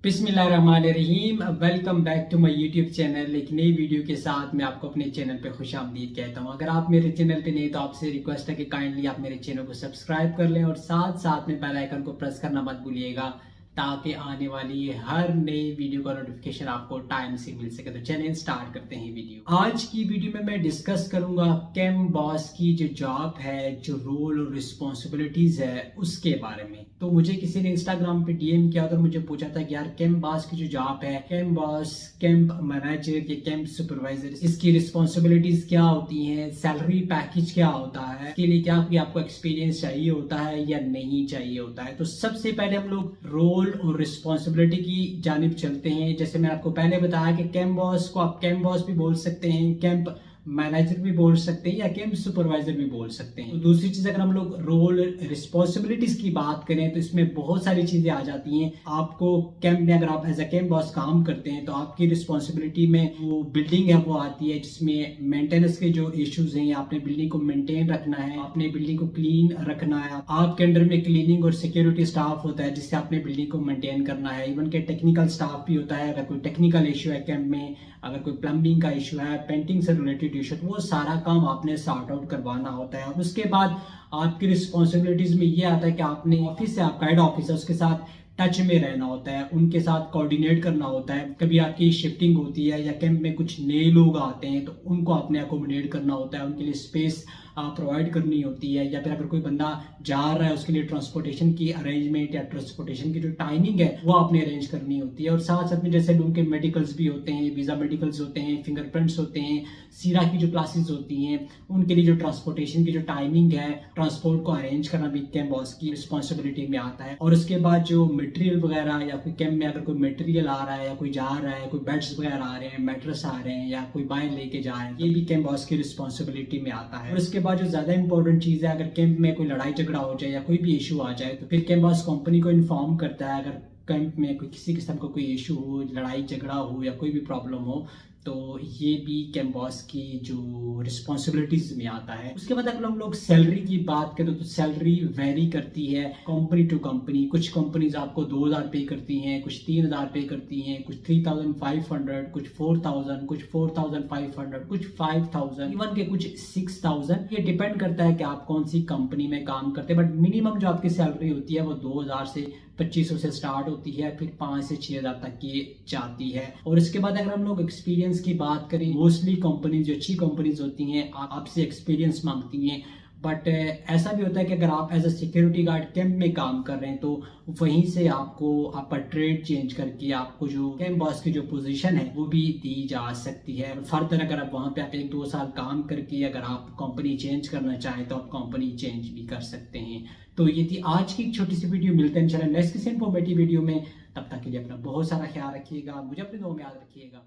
बिस्मिल्लाहिर्रहमानिर्रहीम। Welcome back to my YouTube channel. एक नई वीडियो के साथ मैं आपको अपने चैनल पे खुशामदीद कहता हूँ। अगर आप मेरे चैनल पे नहीं तो आपसे रिक्वेस्ट है कि काइंडली आप मेरे चैनल को सब्सक्राइब कर लें और साथ साथ में बेल आइकन को प्रेस करना मत भूलिएगा ताकि आने वाली हर नई वीडियो का नोटिफिकेशन आपको टाइम से मिल सके। तो चलिए स्टार्ट करते हैं वीडियो। आज की वीडियो में मैं डिस्कस करूंगा कैमबॉस की जो जॉब है, जो रोल और रिस्पॉन्सिबिलिटीज है उसके बारे में। तो मुझे किसी ने इंस्टाग्राम पे डीएम किया और मुझे पूछा था कि यार कैमबॉस की जो जॉब है, कैमबॉस कैंप मैनेजर या कैंप सुपरवाइजर, इसकी रिस्पॉन्सिबिलिटीज क्या होती हैं, सैलरी पैकेज क्या होता है, इसके लिए क्या आपको एक्सपीरियंस चाहिए होता है या नहीं चाहिए होता है। तो सबसे पहले हम लोग रोल और रिस्पॉन्सिबिलिटी की जानिब चलते हैं। जैसे मैं आपको पहले बताया कि कैमबॉस को आप कैमबॉस भी बोल सकते हैं, कैंप मैनेजर भी बोल सकते हैं या कैंप सुपरवाइजर भी बोल सकते हैं। तो दूसरी चीज, अगर हम लोग रोल रिस्पॉन्सिबिलिटीज की बात करें तो इसमें बहुत सारी चीजें आ जाती हैं। आपको कैंप में अगर आप एज अ कैंप बॉस काम करते हैं तो आपकी रिस्पॉन्सिबिलिटी में वो बिल्डिंग है वो आती है, जिसमें मेंटेनेंस के जो इश्यूज हैं, आपने बिल्डिंग को मेंटेन रखना है, आपने बिल्डिंग को क्लीन रखना है। आपके अंडर में क्लीनिंग और सिक्योरिटी स्टाफ होता है जिससे आपने बिल्डिंग को मेंटेन करना है। इवन के टेक्निकल स्टाफ भी होता है। अगर कोई टेक्निकल इश्यू है कैंप में, अगर कोई प्लम्बिंग का इशू है, पेंटिंग से रिलेटेड इशू, वो सारा काम आपने सॉर्ट आउट करवाना होता है। और उसके बाद आपकी रिस्पॉन्सिबिलिटीज में ये आता है कि आपने ऑफिस से, आपका हेड ऑफिस है, उसके साथ टच में रहना होता है, उनके साथ कोऑर्डिनेट करना होता है। कभी आपकी शिफ्टिंग होती है या कैंप में कुछ नए लोग आते हैं तो उनको आपने अकोमोडेट करना होता है, उनके लिए स्पेस प्रोवाइड करनी होती है। या फिर अगर कोई बंदा जा रहा है उसके लिए ट्रांसपोर्टेशन की अरेंजमेंट या ट्रांसपोर्टेशन की जो टाइमिंग है वो आपने अरेंज करनी होती है। और साथ साथ में जैसे लोगों के मेडिकल्स भी होते हैं, वीजा मेडिकल्स होते हैं, फिंगरप्रिंट्स होते हैं, सीरा की जो क्लासेस होती हैं, उनके लिए जो ट्रांसपोर्टेशन की जो टाइमिंग है, ट्रांसपोर्ट को अरेंज करना भी कैंप बॉस की रिस्पॉन्सिबिलिटी में आता है। और उसके बाद जो मटेरियल वगैरह, या कोई कैंप में अगर कोई मटेरियल आ रहा है या कोई जा रहा है, कोई बेड्स वगैरह आ रहे हैं, मैट्रेस आ रहे हैं या कोई बाइक लेके जा रहे हैं, ये भी कैंप बॉस की रिस्पॉन्सिबिलिटी में आता है। और उसके बाद जो ज्यादा इंपॉर्टेंट चीज है, अगर कैंप में कोई लड़ाई झगड़ा हो जाए या कोई भी इशू आ जाए तो फिर कैंप बॉस कंपनी को इन्फॉर्म करता है। अगर कैंप में कोई किसी किस्म का कोई इशू हो, लड़ाई झगड़ा हो या कोई भी प्रॉब्लम हो, तो ये भी कैंप बॉस की जो रिस्पॉन्सिबिलिटीज में आता है। उसके बाद अगर हम लोग सैलरी की बात करें तो सैलरी वेरी करती है कंपनी टू कंपनी। कुछ कंपनीज आपको 2000 पे करती हैं, कुछ 3000 पे करती हैं, कुछ 3500, कुछ 4000, कुछ 4500, कुछ 5000, इवन के कुछ 6000। ये डिपेंड करता है कि आप कौन सी कंपनी में काम करते हैं। बट मिनिमम जो आपकी सैलरी होती है वो 2000 से 2500 से स्टार्ट होती है, फिर 5 से 6000 तक की जाती है। और इसके बाद अगर हम लोग एक्सपीरियंस की बात करें, मोस्टली कंपनीज जो अच्छी कंपनीज होती हैं आपसे एक्सपीरियंस मांगती हैं। बट ऐसा भी होता है कि अगर आप as a security guard camp में काम कर रहे हैं तो वहीं से आपको आपका ट्रेड चेंज करके आपको जो कैंप बॉस की जो पोजीशन है वो भी दी जा सकती है। फर्दर अगर आप वहां पे आप 1-2 साल काम करके अगर आप कंपनी चेंज करना चाहें तो आप कंपनी चेंज भी कर सकते हैं। तो ये थी आज की छोटी सी वीडियो। मिलते हैं इंशाल्लाह नेक्स्ट किसी इंफॉर्मेटिव वीडियो में। तब तक के लिए अपना बहुत सारा ख्याल रखिएगा, मुझे अपने दुआ में याद रखिएगा।